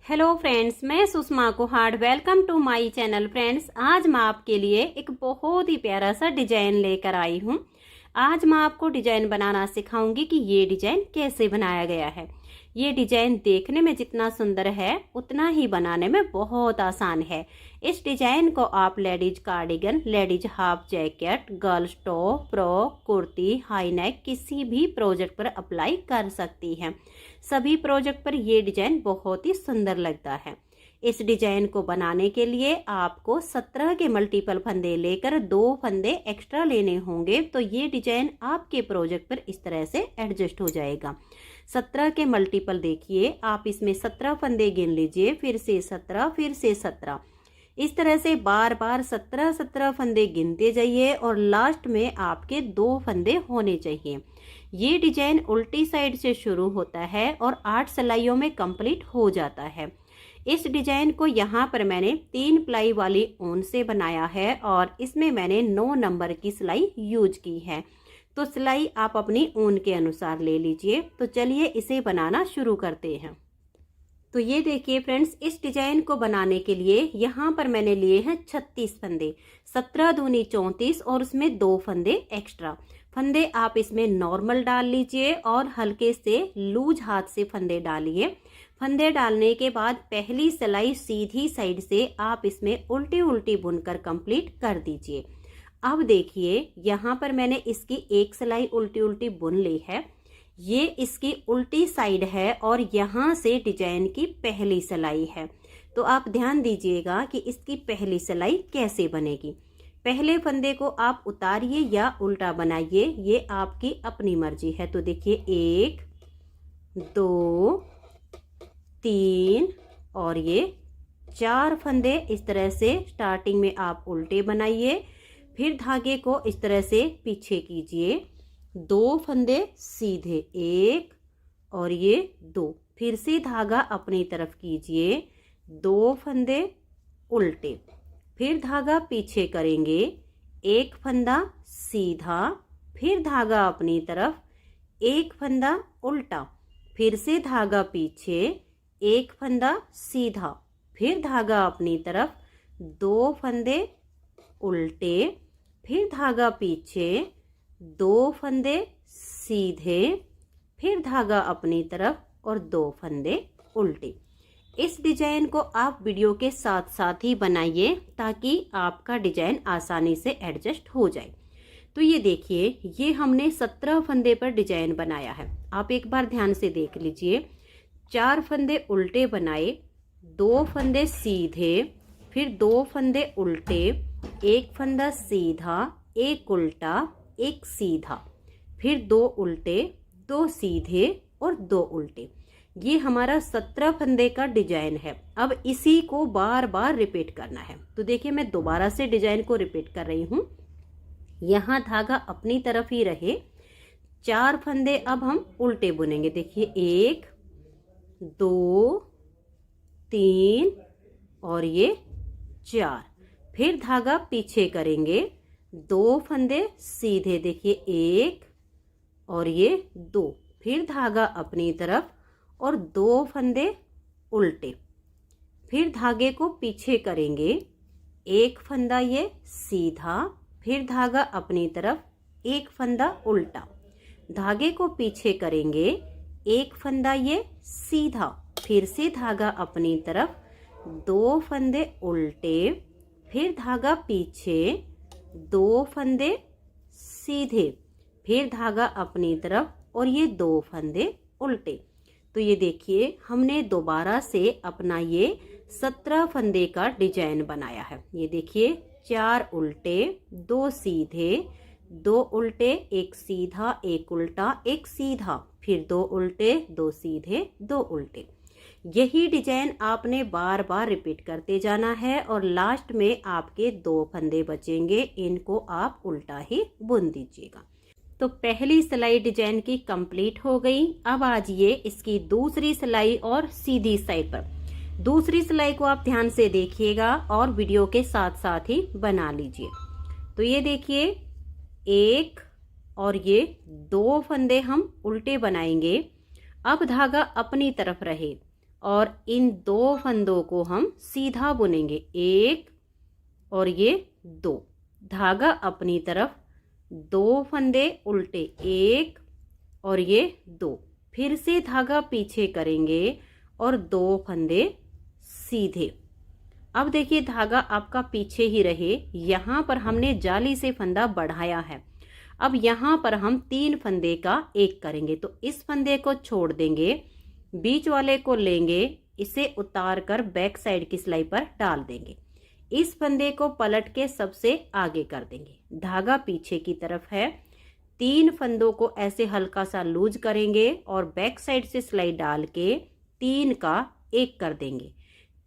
Hello friends, मैं Sushma Kuhad. Welcome to my channel. Friends, आज मैं आपके लिए एक बहुत ही प्यारा सा डिजाइन लेकर आई हूँ। आज मैं आपको डिजाइन बनाना सिखाऊंगी कि ये डिजाइन कैसे बनाया गया है। ये डिजाइन देखने में जितना सुंदर है उतना ही बनाने में बहुत आसान है। इस डिजाइन को आप ladies cardigan, ladies half jacket, girls top, frock, kurti, high neck किसी भी प्रोजेक्ट पर अप्लाई कर सकती हैं। सभी प्रोजेक्ट पर ये डिजाइन बहुत ही सुंदर लगता है। इस डिजाइन को बनाने के लिए आपको 17 के मल्टीपल फंदे लेकर 2 फंदे एक्स्ट्रा लेने होंगे, तो ये डिजाइन आपके प्रोजेक्ट पर इस तरह से एडजस्ट हो जाएगा। 17 के मल्टीपल देखिए, आप इसमें 17 फंदे गिन लीजिए, फिर से 17, फिर से 17, इस तरह से बार बार 17 फंदे गिनते जाइए और लास्ट में आपके 2 फंदे होने चाहिए। ये डिजाइन उल्टी साइड से शुरू होता है और 8 सिलाइयों में कंप्लीट हो जाता है। इस डिजाइन को यहाँ पर मैंने 3 प्लाई वाली ऊन से बनाया है और इसमें मैंने 9 नंबर की सिलाई यूज की है। तो सिलाई आप अपनी ऊन के अनुसार ले लीजिए। तो चलिए इसे बनाना शुरू करते हैं। तो ये देखिए फ्रेंड्स, इस डिजाइन को बनाने के लिए यहाँ पर मैंने लिए हैं 36 फंदे, 17 दूनी 34 और उसमें 2 फंदे एक्स्ट्रा। फंदे आप इसमें नॉर्मल डाल लीजिए और हल्के से लूज हाथ से फंदे डालिए। फंदे डालने के बाद पहली सिलाई सीधी साइड से आप इसमें उल्टी उल्टी बुनकर कंप्लीट कर दीजिए। अब देखिए, यहाँ पर मैंने इसकी एक सिलाई उल्टी उल्टी बुन ली है। ये इसकी उल्टी साइड है और यहाँ से डिजाइन की पहली सिलाई है। तो आप ध्यान दीजिएगा कि इसकी पहली सिलाई कैसे बनेगी। पहले फंदे को आप उतारिए या उल्टा बनाइए, ये आपकी अपनी मर्जी है। तो देखिए 1 2 3 और ये 4 फंदे इस तरह से स्टार्टिंग में आप उल्टे बनाइए। फिर धागे को इस तरह से पीछे कीजिए, 2 फंदे सीधे, 1 और ये 2, फिर से धागा अपनी तरफ कीजिए, 2 फंदे उल्टे, फिर धागा पीछे करेंगे, 1 फंदा सीधा, फिर धागा अपनी तरफ, 1 फंदा उल्टा, फिर से धागा पीछे, 1 फंदा सीधा, फिर धागा अपनी तरफ, 2 फंदे उल्टे, फिर धागा पीछे, 2 फंदे सीधे, फिर धागा अपनी तरफ और 2 फंदे उल्टे। इस डिजाइन को आप वीडियो के साथ साथ ही बनाइए ताकि आपका डिजाइन आसानी से एडजस्ट हो जाए। तो ये देखिए, ये हमने 17 फंदे पर डिजाइन बनाया है। आप एक बार ध्यान से देख लीजिए। 4 फंदे उल्टे बनाए, 2 फंदे सीधे, फिर 2 फंदे उल्टे, 1 फंदा सीधा, 1 उल्टा, 1 सीधा, फिर 2 उल्टे, 2 सीधे और 2 उल्टे। ये हमारा 17 फंदे का डिजाइन है। अब इसी को बार बार रिपीट करना है। तो देखिए, मैं दोबारा से डिजाइन को रिपीट कर रही हूँ। यहाँ धागा अपनी तरफ ही रहे, 4 फंदे अब हम उल्टे बुनेंगे। देखिए 1 2 3 और ये 4, फिर धागा पीछे करेंगे, 2 फंदे सीधे, देखिए 1 और ये 2, फिर धागा अपनी तरफ और 2 फंदे उल्टे, फिर धागे को पीछे करेंगे, 1 फंदा ये सीधा, फिर धागा अपनी तरफ, 1 फंदा उल्टा, धागे को पीछे करेंगे, 1 फंदा ये सीधा, फिर से धागा अपनी तरफ, 2 फंदे उल्टे, फिर धागा पीछे, 2 फंदे सीधे, फिर धागा अपनी तरफ और ये 2 फंदे उल्टे। तो ये देखिए, हमने दोबारा से अपना ये 17 फंदे का डिजाइन बनाया है। ये देखिए, 4 उल्टे, 2 सीधे, 2 उल्टे, 1 सीधा, 1 उल्टा, 1 सीधा, फिर 2 उल्टे, 2 सीधे, 2 उल्टे। यही डिजाइन आपने बार बार रिपीट करते जाना है और लास्ट में आपके 2 फंदे बचेंगे, इनको आप उल्टा ही बुन दीजिएगा। तो पहली सिलाई डिजाइन की कंप्लीट हो गई। अब आजिए इसकी दूसरी सिलाई और सीधी साइड पर। दूसरी सिलाई को आप ध्यान से देखिएगा और वीडियो के साथ साथ ही बना लीजिए। तो ये देखिए, 1 और ये 2 फंदे हम उल्टे बनाएंगे। अब धागा अपनी तरफ रहे, और इन 2 फंदों को हम सीधा बुनेंगे, 1 और ये 2, धागा अपनी तरफ, 2 फंदे उल्टे, 1 और ये 2, फिर से धागा पीछे करेंगे और 2 फंदे सीधे। अब देखिए धागा आपका पीछे ही रहे, यहाँ पर हमने जाली से फंदा बढ़ाया है। अब यहाँ पर हम 3 फंदे का 1 करेंगे, तो इस फंदे को छोड़ देंगे, बीच वाले को लेंगे, इसे उतार कर बैक साइड की सिलाई पर डाल देंगे, इस फंदे को पलट के सबसे आगे कर देंगे, धागा पीछे की तरफ है, 3 फंदों को ऐसे हल्का सा लूज करेंगे और बैक साइड से सिलाई डाल के 3 का 1 कर देंगे।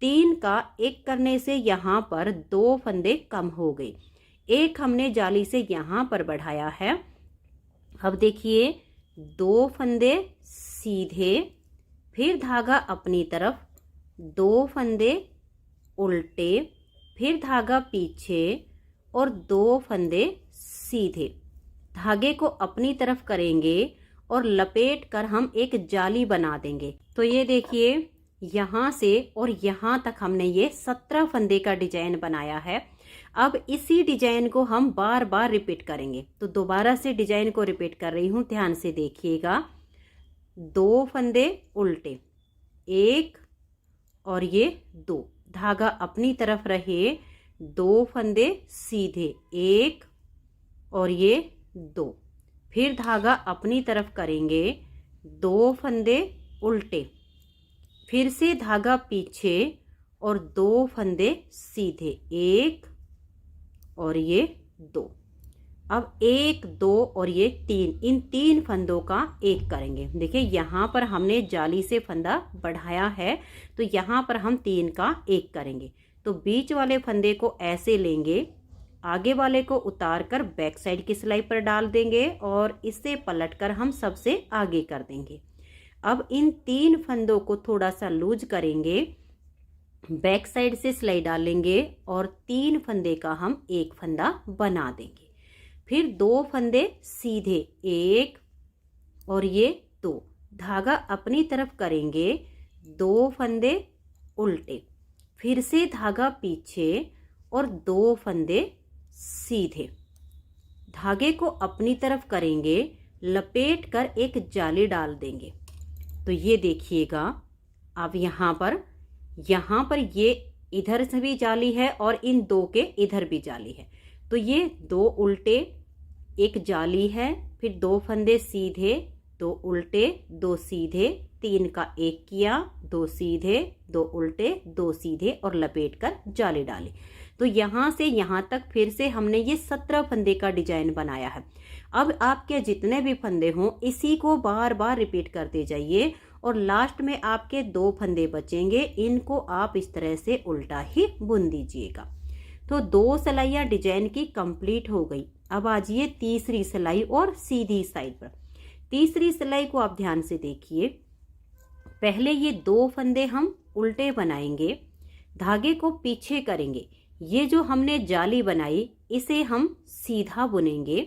3 का 1 करने से यहाँ पर 2 फंदे कम हो गए, 1 हमने जाली से यहाँ पर बढ़ाया है। अब देखिए 2 फंदे सीधे, फिर धागा अपनी तरफ, 2 फंदे उल्टे, फिर धागा पीछे और 2 फंदे सीधे, धागे को अपनी तरफ करेंगे और लपेट कर हम एक जाली बना देंगे। तो ये देखिए यहाँ से और यहाँ तक हमने ये 17 फंदे का डिजाइन बनाया है। अब इसी डिजाइन को हम बार बार रिपीट करेंगे, तो दोबारा से डिजाइन को रिपीट कर रही हूँ, ध्यान से देखिएगा। 2 फंदे उल्टे, 1 और ये 2, धागा अपनी तरफ रहे, 2 फंदे सीधे, 1 और ये 2, फिर धागा अपनी तरफ करेंगे, 2 फंदे उल्टे, फिर से धागा पीछे और 2 फंदे सीधे, 1 और ये 2। अब 1 2 और ये 3, इन 3 फंदों का 1 करेंगे। देखिए यहाँ पर हमने जाली से फंदा बढ़ाया है, तो यहाँ पर हम 3 का 1 करेंगे, तो बीच वाले फंदे को ऐसे लेंगे, आगे वाले को उतार कर बैक साइड की सिलाई पर डाल देंगे और इसे पलट कर हम सबसे आगे कर देंगे। अब इन 3 फंदों को थोड़ा सा लूज करेंगे, बैक साइड से सिलाई डालेंगे और 3 फंदे का हम 1 फंदा बना देंगे, फिर 2 फंदे सीधे, 1 और ये 2, धागा अपनी तरफ करेंगे, 2 फंदे उल्टे, फिर से धागा पीछे और 2 फंदे सीधे, धागे को अपनी तरफ करेंगे, लपेट कर एक जाली डाल देंगे। तो ये देखिएगा, अब यहाँ पर ये इधर से भी जाली है और इन 2 के इधर भी जाली है, तो ये 2 उल्टे, 1 जाली है, फिर 2 फंदे सीधे, 2 उल्टे, 2 सीधे, 3 का 1 किया, 2 सीधे, 2 उल्टे, 2 सीधे और लपेट कर जाली डाली। तो यहाँ से यहाँ तक फिर से हमने ये 17 फंदे का डिजाइन बनाया है। अब आपके जितने भी फंदे हों, इसी को बार बार रिपीट करते जाइए और लास्ट में आपके 2 फंदे बचेंगे, इनको आप इस तरह से उल्टा ही बुन दीजिएगा। तो 2 सिलाइयाँ डिजाइन की कंप्लीट हो गई। अब आ जाइए तीसरी सिलाई और सीधी साइड पर। तीसरी सिलाई को आप ध्यान से देखिए, पहले ये 2 फंदे हम उल्टे बनाएंगे, धागे को पीछे करेंगे, ये जो हमने जाली बनाई इसे हम सीधा बुनेंगे,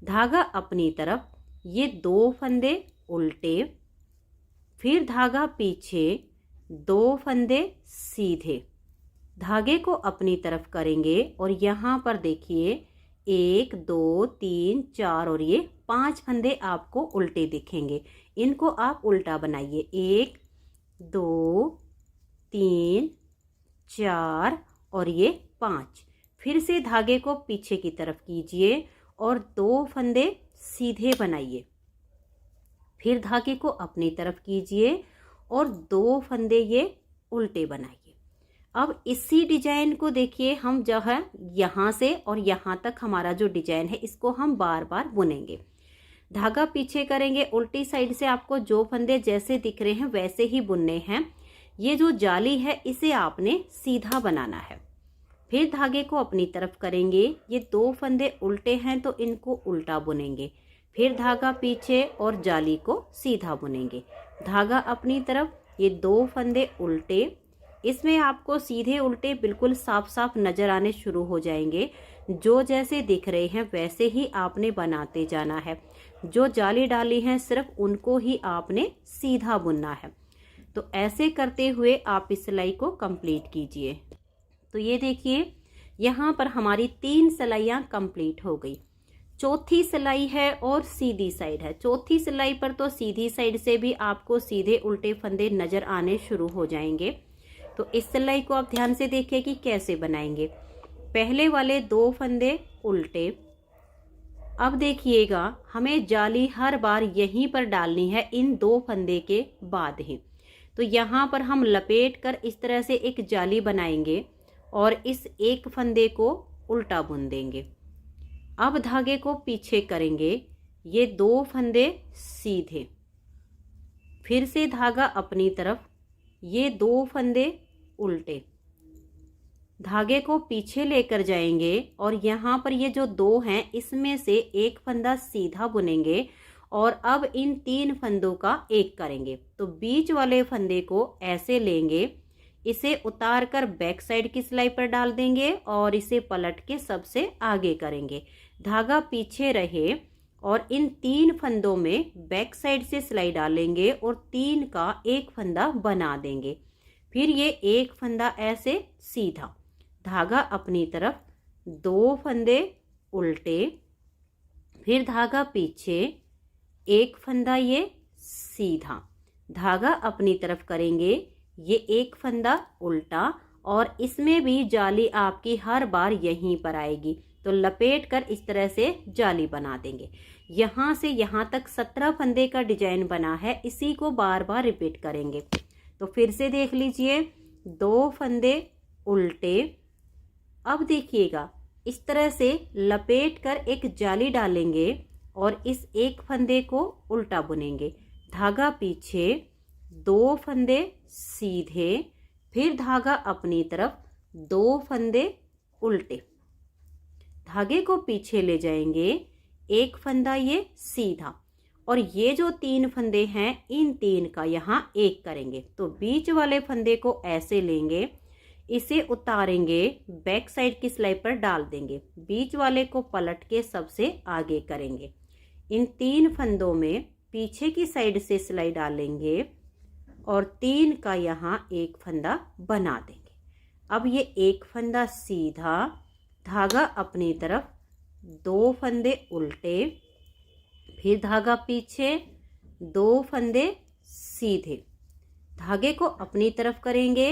धागा अपनी तरफ, ये 2 फंदे उल्टे, फिर धागा पीछे, 2 फंदे सीधे, धागे को अपनी तरफ करेंगे और यहाँ पर देखिए 1 2 3 4 और ये 5 फंदे आपको उल्टे दिखेंगे, इनको आप उल्टा बनाइए, 1 2 3 4 और ये 5, फिर से धागे को पीछे की तरफ कीजिए और 2 फंदे सीधे बनाइए, फिर धागे को अपनी तरफ कीजिए और 2 फंदे ये उल्टे बनाइए। अब इसी डिजाइन को देखिए, हम जो है यहाँ से और यहाँ तक हमारा जो डिजाइन है इसको हम बार बार बुनेंगे, धागा पीछे करेंगे, उल्टी साइड से आपको जो फंदे जैसे दिख रहे हैं वैसे ही बुनने हैं। ये जो जाली है इसे आपने सीधा बनाना है, फिर धागे को अपनी तरफ करेंगे, ये 2 फंदे उल्टे हैं तो इनको उल्टा बुनेंगे, फिर धागा पीछे और जाली को सीधा बुनेंगे, धागा अपनी तरफ, ये 2 फंदे उल्टे, इसमें आपको सीधे उल्टे बिल्कुल साफ साफ नजर आने शुरू हो जाएंगे, जो जैसे दिख रहे हैं वैसे ही आपने बनाते जाना है, जो जाली डाली है सिर्फ उनको ही आपने सीधा बुनना है। तो ऐसे करते हुए आप इस सिलाई को कंप्लीट कीजिए। तो ये देखिए यहाँ पर हमारी 3 सिलाइयाँ कंप्लीट हो गई। चौथी सिलाई है और सीधी साइड है। चौथी सिलाई पर तो सीधी साइड से भी आपको सीधे उल्टे फंदे नजर आने शुरू हो जाएंगे। तो इस सिलाई को आप ध्यान से देखिए कि कैसे बनाएंगे। पहले वाले 2 फंदे उल्टे। अब देखिएगा हमें जाली हर बार यहीं पर डालनी है, इन 2 फंदे के बाद ही। तो यहाँ पर हम लपेट कर इस तरह से एक जाली बनाएंगे और इस एक फंदे को उल्टा बुन देंगे। अब धागे को पीछे करेंगे, ये 2 फंदे सीधे, फिर से धागा अपनी तरफ, ये 2 फंदे उल्टे, धागे को पीछे लेकर जाएंगे और यहाँ पर ये जो 2 हैं इसमें से एक फंदा सीधा बुनेंगे और अब इन 3 फंदों का एक करेंगे। तो बीच वाले फंदे को ऐसे लेंगे, इसे उतार कर बैक साइड की सिलाई पर डाल देंगे और इसे पलट के सबसे आगे करेंगे। धागा पीछे रहे और इन 3 फंदों में बैक साइड से सिलाई डालेंगे और 3 का एक फंदा बना देंगे। फिर ये एक फंदा ऐसे सीधा, धागा अपनी तरफ, 2 फंदे उल्टे, फिर धागा पीछे, एक फंदा ये सीधा, धागा अपनी तरफ करेंगे, ये एक फंदा उल्टा और इसमें भी जाली आपकी हर बार यहीं पर आएगी। तो लपेट कर इस तरह से जाली बना देंगे। यहाँ से यहाँ तक 17 फंदे का डिजाइन बना है, इसी को बार बार रिपीट करेंगे। तो फिर से देख लीजिए, 2 फंदे उल्टे। अब देखिएगा इस तरह से लपेट कर एक जाली डालेंगे और इस एक फंदे को उल्टा बुनेंगे, धागा पीछे, 2 फंदे सीधे, फिर धागा अपनी तरफ, 2 फंदे उल्टे, धागे को पीछे ले जाएंगे, एक फंदा ये सीधा और ये जो 3 फंदे हैं इन 3 का यहाँ एक करेंगे। तो बीच वाले फंदे को ऐसे लेंगे, इसे उतारेंगे, बैक साइड की सिलाई पर डाल देंगे, बीच वाले को पलट के सबसे आगे करेंगे। इन 3 फंदों में पीछे की साइड से सिलाई डालेंगे और 3 का यहाँ एक फंदा बना देंगे। अब ये एक फंदा सीधा, धागा अपनी तरफ, 2 फंदे उल्टे, फिर धागा पीछे, 2 फंदे सीधे, धागे को अपनी तरफ करेंगे,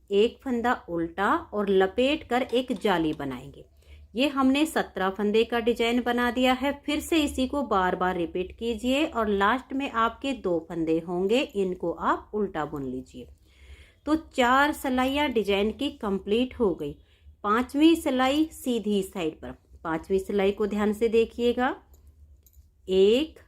एक फंदा उल्टा और लपेट कर एक जाली बनाएंगे। ये हमने 17 फंदे का डिजाइन बना दिया है। फिर से इसी को बार बार रिपीट कीजिए और लास्ट में आपके 2 फंदे होंगे, इनको आप उल्टा बुन लीजिए। तो 4 सिलाइयाँ डिजाइन की कंप्लीट हो गई। 5वीं सिलाई सीधी साइड पर, 5वीं सिलाई को ध्यान से देखिएगा, 1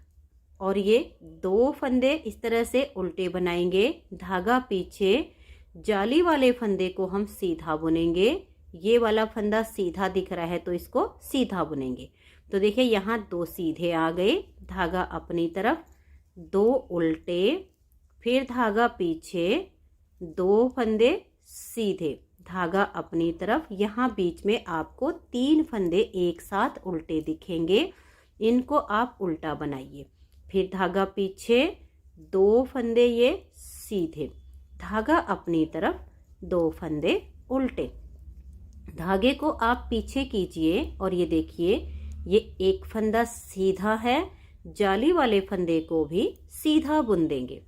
और ये 2 फंदे इस तरह से उल्टे बनाएंगे, धागा पीछे, जाली वाले फंदे को हम सीधा बुनेंगे, ये वाला फंदा सीधा दिख रहा है तो इसको सीधा बुनेंगे। तो देखिए यहाँ 2 सीधे आ गए, धागा अपनी तरफ, 2 उल्टे, फिर धागा पीछे, 2 फंदे सीधे, धागा अपनी तरफ, यहाँ बीच में आपको 3 फंदे एक साथ उल्टे दिखेंगे, इनको आप उल्टा बनाइए। फिर धागा पीछे, 2 फंदे ये सीधे, धागा अपनी तरफ, 2 फंदे उल्टे, धागे को आप पीछे कीजिए और ये देखिए ये एक फंदा सीधा है, जाली वाले फंदे को भी सीधा बुन देंगे।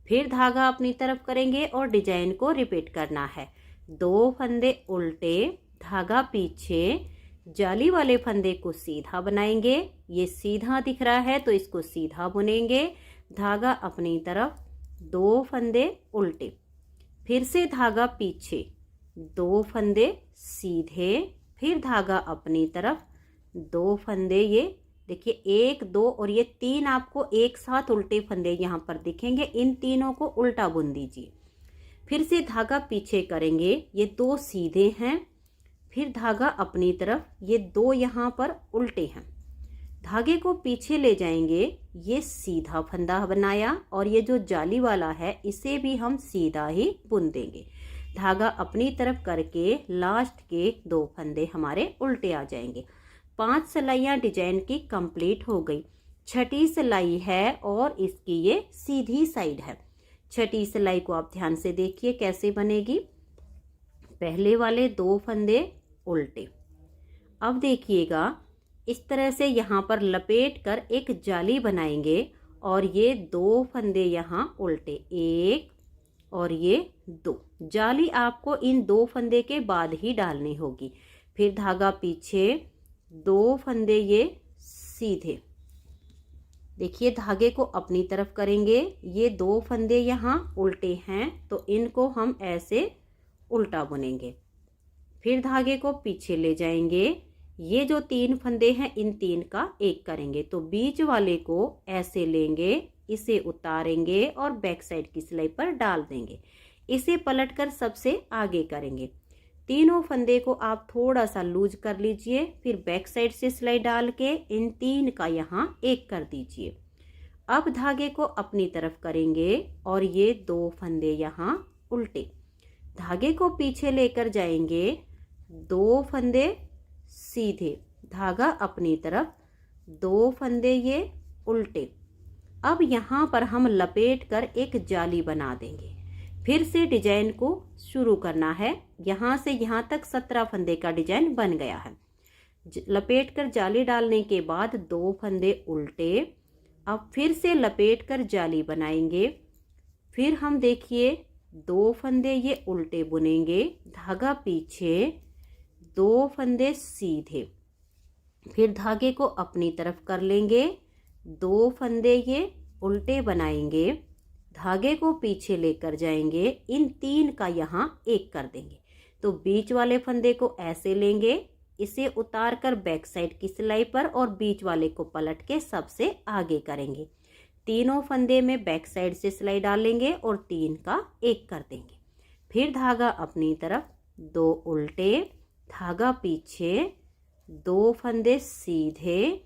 फिर धागा अपनी तरफ करेंगे और डिजाइन को रिपीट करना है। 2 फंदे उल्टे, धागा पीछे, जाली वाले फंदे को सीधा बनाएंगे, ये सीधा दिख रहा है तो इसको सीधा बुनेंगे, धागा अपनी तरफ, 2 फंदे उल्टे, फिर से धागा पीछे, 2 फंदे सीधे, फिर धागा अपनी तरफ, 2 फंदे, ये देखिए 1 2 और ये 3 आपको एक साथ उल्टे फंदे यहाँ पर दिखेंगे, इन तीनों को उल्टा बुन दीजिए। फिर से धागा पीछे करेंगे, ये 2 सीधे हैं, फिर धागा अपनी तरफ, ये 2 यहाँ पर उल्टे हैं, धागे को पीछे ले जाएंगे, ये सीधा फंदा बनाया और ये जो जाली वाला है इसे भी हम सीधा ही बुन देंगे। धागा अपनी तरफ करके लास्ट के 2 फंदे हमारे उल्टे आ जाएंगे। 5 सिलाइयाँ डिजाइन की कंप्लीट हो गई। 6ठी सिलाई है और इसकी ये सीधी साइड है। छठी सिलाई को आप ध्यान से देखिए कैसे बनेगी। पहले वाले 2 फंदे उल्टे। अब देखिएगा इस तरह से यहाँ पर लपेट कर एक जाली बनाएंगे और ये 2 फंदे यहाँ उल्टे, 1 और ये 2। जाली आपको इन 2 फंदे के बाद ही डालनी होगी। फिर धागा पीछे, 2 फंदे ये सीधे। देखिए धागे को अपनी तरफ करेंगे, ये 2 फंदे यहाँ उल्टे हैं तो इनको हम ऐसे उल्टा बुनेंगे। फिर धागे को पीछे ले जाएंगे, ये जो 3 फंदे हैं इन 3 का 1 करेंगे तो बीच वाले को ऐसे लेंगे, इसे उतारेंगे और बैक साइड की सिलाई पर डाल देंगे। इसे पलटकर सबसे आगे करेंगे। तीनों फंदे को आप थोड़ा सा लूज कर लीजिए, फिर बैक साइड से सिलाई डाल के इन 3 का यहाँ 1 कर दीजिए। अब धागे को अपनी तरफ करेंगे और ये 2 फंदे यहाँ उल्टे। धागे को पीछे लेकर जाएंगे, 2 फंदे सीधे, धागा अपनी तरफ, 2 फंदे ये उल्टे। अब यहाँ पर हम लपेट कर एक जाली बना देंगे। फिर से डिजाइन को शुरू करना है। यहाँ से यहाँ तक 17 फंदे का डिजाइन बन गया है। लपेट कर जाली डालने के बाद 2 फंदे उल्टे। अब फिर से लपेट कर जाली बनाएंगे। फिर हम देखिए 2 फंदे ये उल्टे बुनेंगे, धागा पीछे, 2 फंदे सीधे। फिर धागे को अपनी तरफ कर लेंगे, 2 फंदे ये उल्टे बनाएंगे, धागे को पीछे लेकर जाएंगे, इन 3 का यहाँ 1 कर देंगे तो बीच वाले फंदे को ऐसे लेंगे, इसे उतार कर बैक साइड की सिलाई पर और बीच वाले को पलट के सबसे आगे करेंगे। तीनों फंदे में बैक साइड से सिलाई डालेंगे और 3 का 1 कर देंगे। फिर धागा अपनी तरफ, 2 उल्टे, धागा पीछे, 2 फंदे सीधे,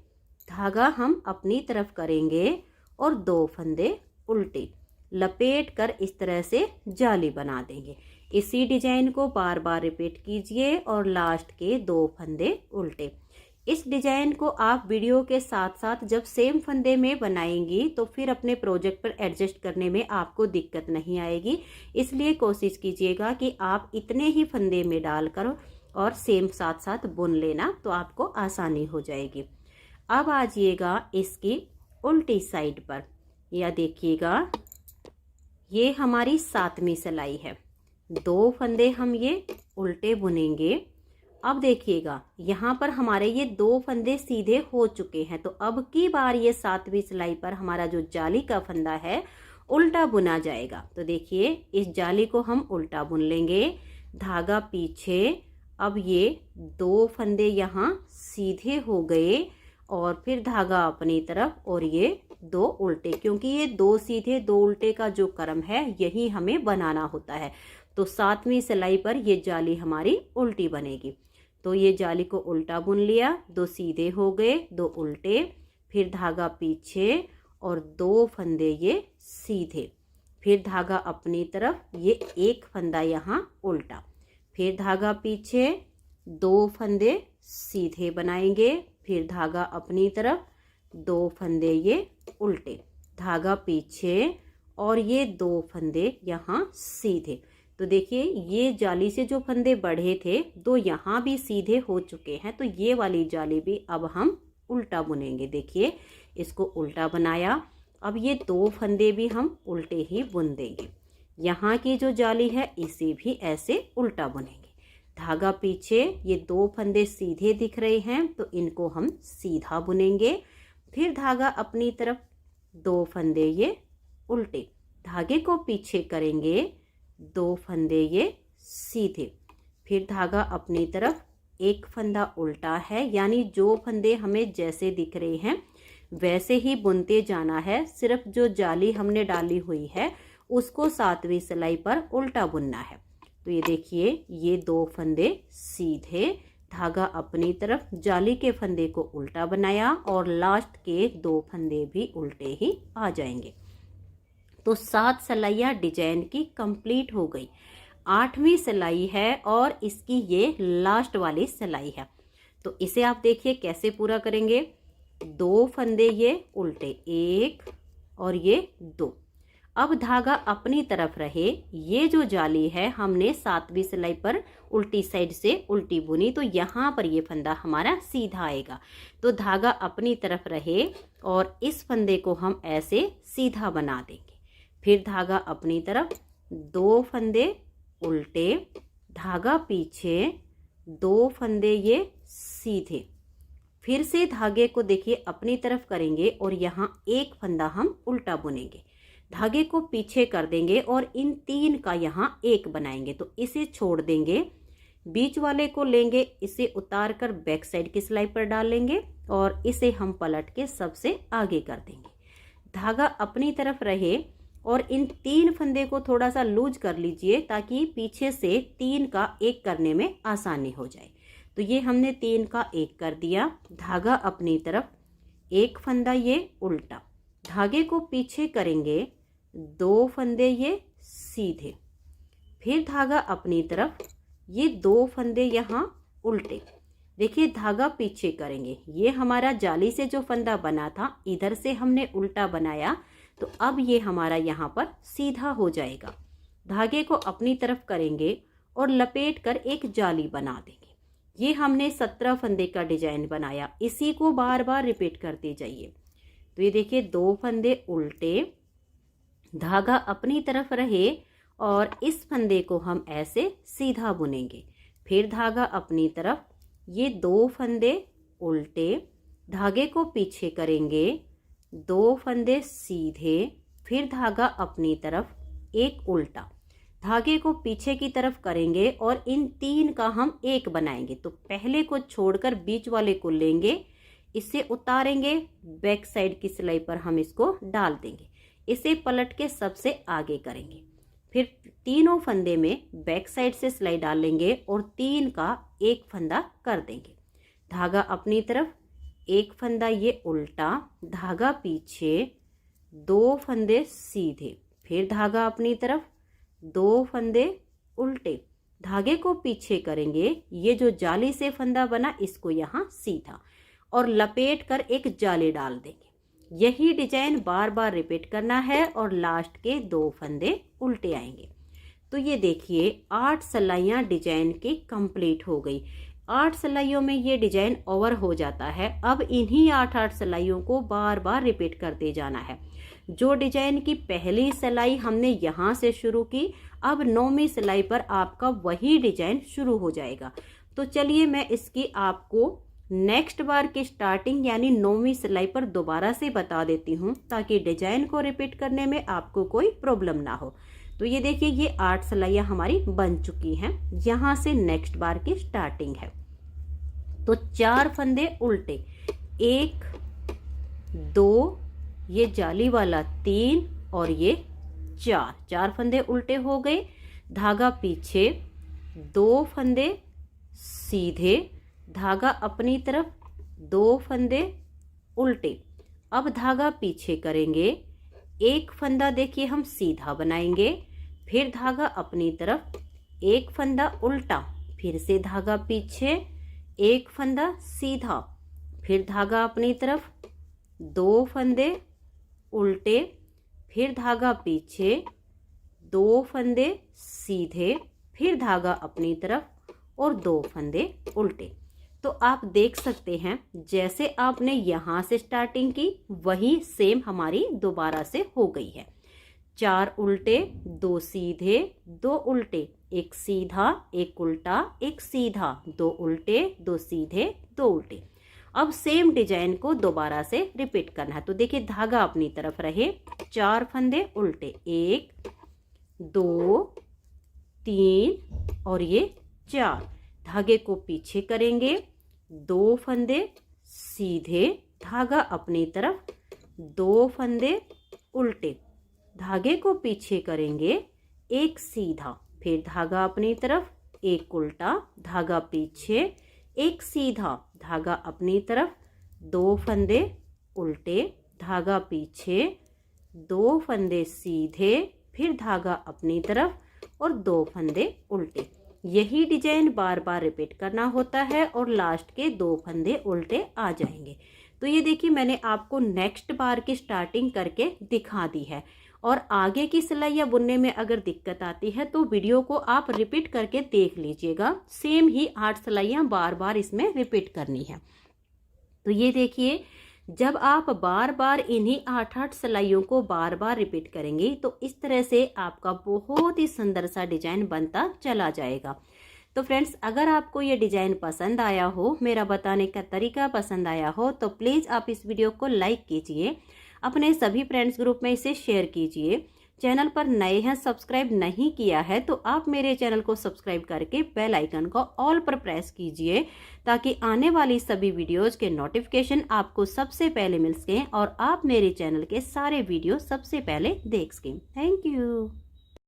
धागा हम अपनी तरफ करेंगे और 2 फंदे उल्टे। लपेट कर इस तरह से जाली बना देंगे। इसी डिजाइन को बार बार रिपीट कीजिए और लास्ट के 2 फंदे उल्टे। इस डिजाइन को आप वीडियो के साथ साथ जब सेम फंदे में बनाएंगी तो फिर अपने प्रोजेक्ट पर एडजस्ट करने में आपको दिक्कत नहीं आएगी। इसलिए कोशिश कीजिएगा कि आप इतने ही फंदे में डालकर और सेम साथ साथ बुन लेना तो आपको आसानी हो जाएगी। अब आ जाइएगा इसकी उल्टी साइड पर। यह देखिएगा ये हमारी 7वीं सिलाई है। 2 फंदे हम ये उल्टे बुनेंगे। अब देखिएगा यहाँ पर हमारे ये 2 फंदे सीधे हो चुके हैं तो अब की बार ये 7वीं सिलाई पर हमारा जो जाली का फंदा है उल्टा बुना जाएगा। तो देखिए इस जाली को हम उल्टा बुन लेंगे, धागा पीछे। अब ये 2 फंदे यहाँ सीधे हो गए और फिर धागा अपनी तरफ और ये 2 उल्टे, क्योंकि ये 2 सीधे 2 उल्टे का जो क्रम है यही हमें बनाना होता है। तो 7वीं सिलाई पर ये जाली हमारी उल्टी बनेगी। तो ये जाली को उल्टा बुन लिया, 2 सीधे हो गए, 2 उल्टे, फिर धागा पीछे और 2 फंदे ये सीधे, फिर धागा अपनी तरफ, ये 1 फंदा यहाँ उल्टा, फिर धागा पीछे, 2 फंदे सीधे बनाएंगे, फिर धागा अपनी तरफ, 2 फंदे ये उल्टे, धागा पीछे और ये 2 फंदे यहाँ सीधे। तो देखिए ये जाली से जो फंदे बढ़े थे 2 यहाँ भी सीधे हो चुके हैं तो ये वाली जाली भी अब हम उल्टा बुनेंगे। देखिए इसको उल्टा बनाया। अब ये 2 फंदे भी हम उल्टे ही बुन देंगे। यहाँ की जो जाली है इसे भी ऐसे उल्टा बुनेंगे। धागा पीछे, ये 2 फंदे सीधे दिख रहे हैं तो इनको हम सीधा बुनेंगे। फिर धागा अपनी तरफ, 2 फंदे ये उल्टे, धागे को पीछे करेंगे, 2 फंदे ये सीधे, फिर धागा अपनी तरफ, 1 फंदा उल्टा है, यानी जो फंदे हमें जैसे दिख रहे हैं वैसे ही बुनते जाना है। सिर्फ जो जाली हमने डाली हुई है उसको 7वीं सिलाई पर उल्टा बुनना है। तो ये देखिए ये 2 फंदे सीधे, धागा अपनी तरफ, जाली के फंदे को उल्टा बनाया और लास्ट के 2 फंदे भी उल्टे ही आ जाएंगे। तो 7 सिलाइयाँ डिजाइन की कंप्लीट हो गई। 8वीं सिलाई है और इसकी ये लास्ट वाली सिलाई है। तो इसे आप देखिए कैसे पूरा करेंगे। 2 फंदे ये उल्टे, 1 और ये 2। अब धागा अपनी तरफ रहे, ये जो जाली है हमने 7वीं सिलाई पर उल्टी साइड से उल्टी बुनी, तो यहाँ पर ये फंदा हमारा सीधा आएगा। तो धागा अपनी तरफ रहे और इस फंदे को हम ऐसे सीधा बना देंगे। फिर धागा अपनी तरफ, 2 फंदे उल्टे, धागा पीछे, 2 फंदे ये सीधे। फिर से धागे को देखिए अपनी तरफ करेंगे और यहाँ एक फंदा हम उल्टा बुनेंगे, धागे को पीछे कर देंगे और इन 3 का यहाँ एक बनाएंगे। तो इसे छोड़ देंगे, बीच वाले को लेंगे, इसे उतार कर बैक साइड की सिलाई पर डाल लेंगे और इसे हम पलट के सबसे आगे कर देंगे। धागा अपनी तरफ रहे और इन 3 फंदे को थोड़ा सा लूज कर लीजिए ताकि पीछे से 3 का एक करने में आसानी हो जाए। तो ये हमने 3 का एक कर दिया। धागा अपनी तरफ, एक फंदा ये उल्टा, धागे को पीछे करेंगे, 2 फंदे ये सीधे। फिर धागा अपनी तरफ, ये 2 फंदे यहाँ उल्टे। देखिए धागा पीछे करेंगे, ये हमारा जाली से जो फंदा बना था इधर से हमने उल्टा बनाया, तो अब ये हमारा यहाँ पर सीधा हो जाएगा। धागे को अपनी तरफ करेंगे और लपेट कर एक जाली बना देंगे। ये हमने 17 फंदे का डिजाइन बनाया, इसी को बार बार रिपीट करते जाइए। तो ये देखिए 2 फंदे उल्टे, धागा अपनी तरफ रहे और इस फंदे को हम ऐसे सीधा बुनेंगे। फिर धागा अपनी तरफ, ये 2 फंदे उल्टे, धागे को पीछे करेंगे, 2 फंदे सीधे। फिर धागा अपनी तरफ, एक उल्टा, धागे को पीछे की तरफ करेंगे और इन 3 का हम एक बनाएंगे। तो पहले को छोड़कर बीच वाले को लेंगे, इसे उतारेंगे, बैक साइड की सिलाई पर हम इसको डाल देंगे, इसे पलट के सबसे आगे करेंगे। फिर तीनों फंदे में बैक साइड से सिलाई डाल लेंगे और 3 का एक फंदा कर देंगे। धागा अपनी तरफ, एक फंदा ये उल्टा, धागा पीछे, 2 फंदे सीधे। फिर धागा अपनी तरफ, 2 फंदे उल्टे, धागे को पीछे करेंगे, ये जो जाली से फंदा बना इसको यहाँ सीधा और लपेट कर एक जाली डाल देंगे। यही डिजाइन बार बार रिपीट करना है और लास्ट के 2 फंदे उल्टे आएंगे। तो ये देखिए 8 सिलाइयाँ डिजाइन की कंप्लीट हो गई। 8 सिलाइयों में ये डिजाइन ओवर हो जाता है। अब इन्हीं 8 सिलाइयों को बार बार रिपीट करते जाना है। जो डिजाइन की पहली सिलाई हमने यहाँ से शुरू की, अब 9वीं सिलाई पर आपका वही डिजाइन शुरू हो जाएगा। तो चलिए मैं इसकी आपको नेक्स्ट बार की स्टार्टिंग यानी 9वीं सिलाई पर दोबारा से बता देती हूँ ताकि डिजाइन को रिपीट करने में आपको कोई प्रॉब्लम ना हो। तो ये देखिए ये 8 सिलाइयाँ हमारी बन चुकी हैं। यहाँ से नेक्स्ट बार की स्टार्टिंग है। तो 4 फंदे उल्टे, 1 2, ये जाली वाला 3 और ये 4 फंदे उल्टे हो गए। धागा पीछे, 2 फंदे सीधे, धागा अपनी तरफ, 2 फंदे उल्टे। अब धागा पीछे करेंगे, एक फंदा देखिए हम सीधा बनाएंगे, फिर धागा अपनी तरफ, एक फंदा उल्टा, फिर से धागा पीछे, एक फंदा सीधा, फिर धागा अपनी तरफ, 2 फंदे उल्टे, फिर धागा पीछे, 2 फंदे सीधे, फिर धागा अपनी तरफ और 2 फंदे उल्टे। तो आप देख सकते हैं जैसे आपने यहाँ से स्टार्टिंग की वही सेम हमारी दोबारा से हो गई है। 4 उल्टे, 2 सीधे, 2 उल्टे, एक सीधा, एक उल्टा, एक सीधा, 2 उल्टे, 2 सीधे, 2 उल्टे। अब सेम डिजाइन को दोबारा से रिपीट करना है। तो देखिए धागा अपनी तरफ रहे, 4 फंदे उल्टे, 1 2 3 और ये 4, धागे को पीछे करेंगे, 2 फंदे सीधे, धागा अपनी तरफ, 2 फंदे उल्टे, धागे को पीछे करेंगे, एक सीधा, फिर धागा अपनी तरफ, एक उल्टा, धागा पीछे, एक सीधा, धागा अपनी तरफ, 2 फंदे उल्टे, धागा पीछे, 2 फंदे सीधे, फिर धागा अपनी तरफ और 2 फंदे उल्टे। यही डिजाइन बार बार रिपीट करना होता है और लास्ट के 2 फंदे उल्टे आ जाएंगे। तो ये देखिए मैंने आपको नेक्स्ट बार की स्टार्टिंग करके दिखा दी है और आगे की सिलाइयाँ बुनने में अगर दिक्कत आती है तो वीडियो को आप रिपीट करके देख लीजिएगा। सेम ही 8 सिलाइयाँ बार बार इसमें रिपीट करनी है। तो ये देखिए, जब आप बार बार इन्हीं 8-8 सिलाइयों को बार बार रिपीट करेंगे तो इस तरह से आपका बहुत ही सुंदर सा डिजाइन बनता चला जाएगा। तो फ्रेंड्स, अगर आपको ये डिजाइन पसंद आया हो, मेरा बताने का तरीका पसंद आया हो, तो प्लीज़ आप इस वीडियो को लाइक कीजिए, अपने सभी फ्रेंड्स ग्रुप में इसे शेयर कीजिए। चैनल पर नए हैं, सब्सक्राइब नहीं किया है तो आप मेरे चैनल को सब्सक्राइब करके बेल आइकन को ऑल पर प्रेस कीजिए, ताकि आने वाली सभी वीडियोज़ के नोटिफिकेशन आपको सबसे पहले मिल सकें और आप मेरे चैनल के सारे वीडियो सबसे पहले देख सकें। Thank you.